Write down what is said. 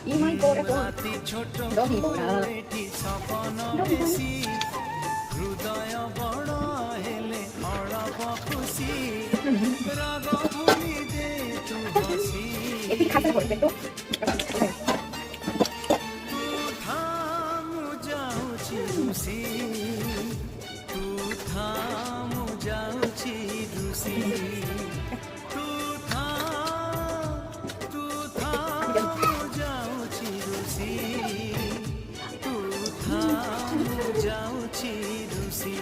이마이 corazón দহিবড়া হৃদয় বড় হেলে অড়ব খুশি রাগ ভুলি দে তু হসি একটু খাসা করে একটু তু থামু যাউছি রুসি তু থামু যাউছি রুসি তু থামু যাউছি রুসি তু থামু যাউছি রুসি